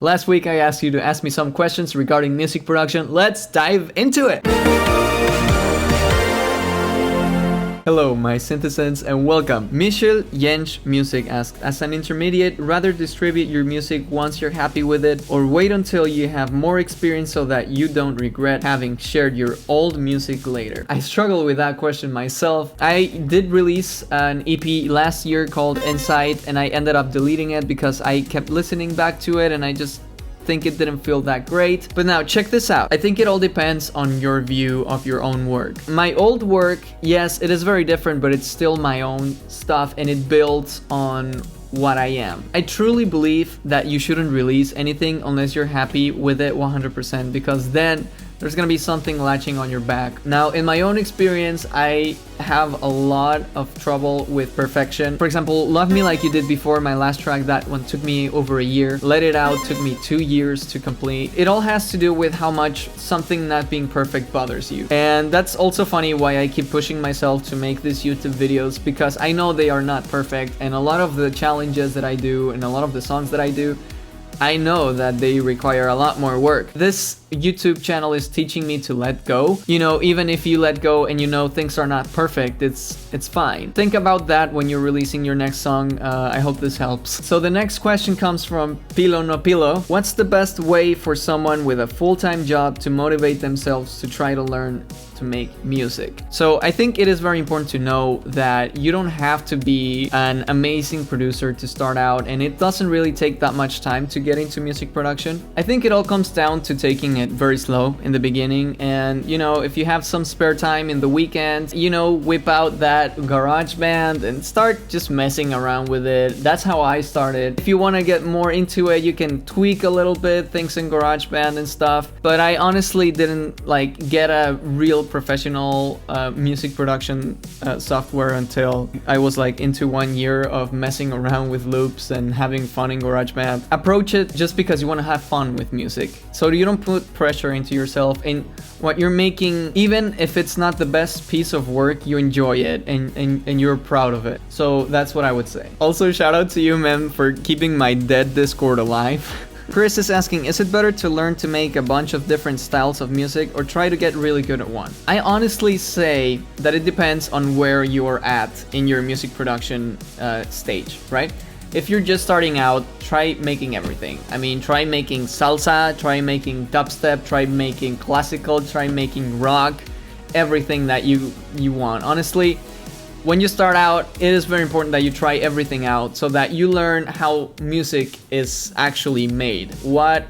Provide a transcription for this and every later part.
Last week I asked you to ask me some questions regarding music production. Let's dive into it! Hello, my citizens, and welcome. Michel Jensch Music asks, as an intermediate, rather distribute your music once you're happy with it, or wait until you have more experience so that you don't regret having shared your old music later? I struggle with that question myself. I did release an EP last year called Insight, and I ended up deleting it because I kept listening back to it and I just think it didn't feel that great. But now check this out. I think it all depends on your view of your own work. My old work, yes, it is very different, but it's still my own stuff and it builds on what I am. I truly believe that you shouldn't release anything unless you're happy with it 100%, because then there's gonna be something latching on your back. Now, in my own experience, I have a lot of trouble with perfection. For example, Love Me Like You Did Before, my last track, that one took me over a year. Let It Out took me 2 years to complete. It all has to do with how much something not being perfect bothers you. And that's also funny why I keep pushing myself to make these YouTube videos, because I know they are not perfect, and a lot of the challenges that I do and a lot of the songs that I do, I know that they require a lot more work. This YouTube channel is teaching me to let go. You know, even if you let go and you know things are not perfect, it's fine. Think about that when you're releasing your next song. I hope this helps. So the next question comes from Pilo No Pilo. What's the best way for someone with a full-time job to motivate themselves to try to learn to make music? So I think it is very important to know that you don't have to be an amazing producer to start out, and it doesn't really take that much time to get into music production. I think it all comes down to taking it very slow in the beginning, and you know, if you have some spare time in the weekend, you know, whip out that GarageBand and start just messing around with it. That's how I started. If you want to get more into it, you can tweak a little bit things in GarageBand and stuff, but I honestly didn't like get a real professional music production software until I was like into 1 year of messing around with loops and having fun in GarageBand. Approach it just because you want to have fun with music, so you don't put pressure into yourself, and what you're making, even if it's not the best piece of work, you enjoy it and you're proud of it. So that's what I would say. Also, shout out to you, man, for keeping my dead Discord alive. Chris is asking, is it better to learn to make a bunch of different styles of music or try to get really good at one? I honestly say that it depends on where you're at in your music production stage, right? If you're just starting out, try making everything. I mean, try making salsa, try making dubstep, try making classical, try making rock, everything that you want. Honestly, when you start out, it is very important that you try everything out so that you learn how music is actually made. What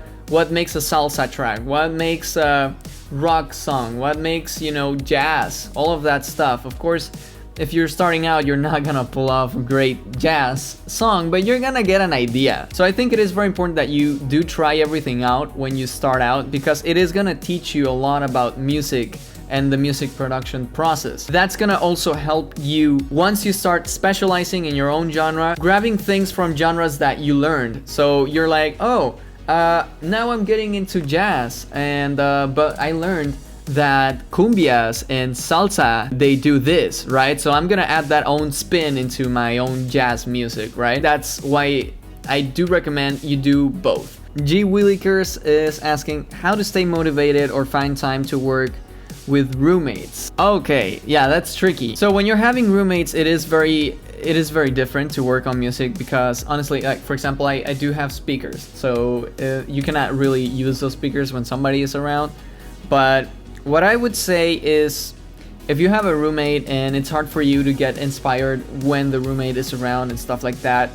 makes a salsa track? What makes a rock song? What makes, you know, jazz? All of that stuff. Of course, if you're starting out, you're not gonna pull off a great jazz song, but you're gonna get an idea. So I think it is very important that you do try everything out when you start out, because it is gonna teach you a lot about music and the music production process. That's gonna also help you once you start specializing in your own genre, grabbing things from genres that you learned. So you're like, oh, now I'm getting into jazz, and but I learned that cumbias and salsa, they do this, right? So I'm gonna add that own spin into my own jazz music, right? That's why I do recommend you do both. G. Willikers is asking how to stay motivated or find time to work with roommates. Okay, yeah, that's tricky. So when you're having roommates, it is very different to work on music, because honestly, like for example, I do have speakers, so you cannot really use those speakers when somebody is around. But what I would say is, if you have a roommate and it's hard for you to get inspired when the roommate is around and stuff like that,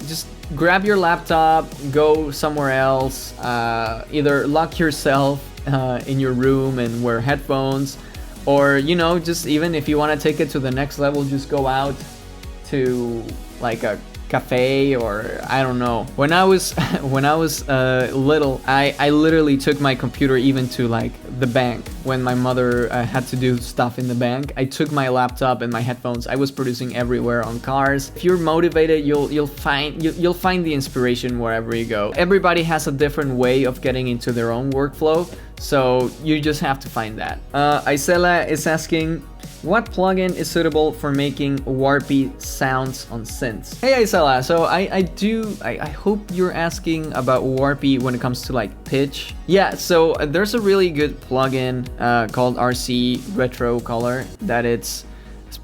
just grab your laptop, go somewhere else, either lock yourself in your room and wear headphones, or you know, just even if you want to take it to the next level, just go out to like a cafe, or I don't know. When I was little, I literally took my computer even to like the bank. When my mother had to do stuff in the bank, I took my laptop and my headphones. I was producing everywhere, on cars. If you're motivated, you'll find the inspiration wherever you go. Everybody has a different way of getting into their own workflow, so you just have to find that. Isela is asking, What plugin is suitable for making warpy sounds on synths? Hey Isela, so I hope you're asking about warpy when it comes to like pitch. Yeah, so there's a really good plugin called RC Retro Color that it's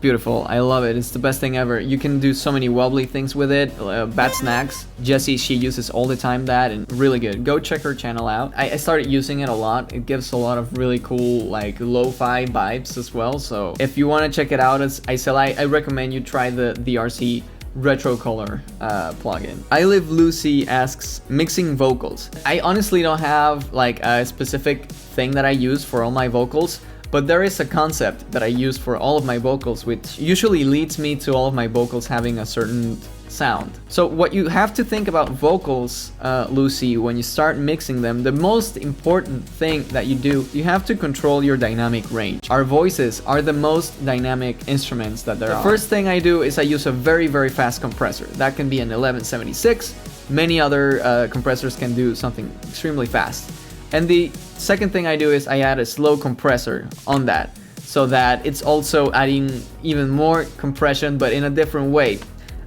beautiful. I love it. It's the best thing ever. You can do so many wobbly things with it. Bad Snacks, Jessie, she uses all the time that, and really good. Go check her channel out. I started using it a lot. It gives a lot of really cool like lo-fi vibes as well. So if you want to check it out, as I said, I recommend you try the RC Retro Color plugin. I Live Lucy asks, mixing vocals. I honestly don't have like a specific thing that I use for all my vocals, but there is a concept that I use for all of my vocals, which usually leads me to all of my vocals having a certain sound. So what you have to think about vocals, Lucy, when you start mixing them, the most important thing that you do, you have to control your dynamic range. Our voices are the most dynamic instruments that there are. The first thing I do is I use a very, very fast compressor. That can be an 1176. Many other compressors can do something extremely fast. And the second thing I do is I add a slow compressor on that, so that it's also adding even more compression, but in a different way.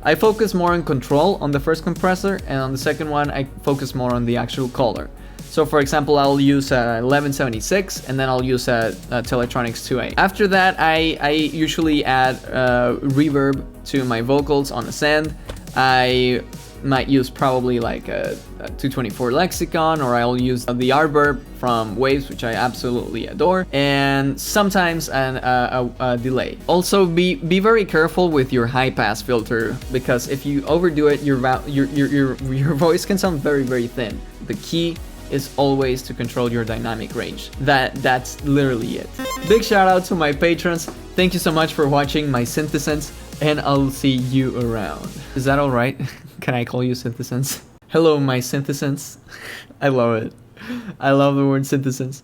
I focus more on control on the first compressor, and on the second one I focus more on the actual color. So for example, I'll use a 1176 and then I'll use a Teletronics 2A. After that, I usually add reverb to my vocals on Ascend. I might use probably like a 224 Lexicon, or I'll use the Reverb from Waves, which I absolutely adore, and sometimes a delay. Also, be very careful with your high pass filter, because if you overdo it, your voice can sound very, very thin. The key is always to control your dynamic range. That's literally it. Big shout out to my patrons. Thank you so much for watching my Synthesence, and I'll see you around. Is that alright? Can I call you Synthesence? Hello, my Synthesence. I love it. I love the word Synthesence.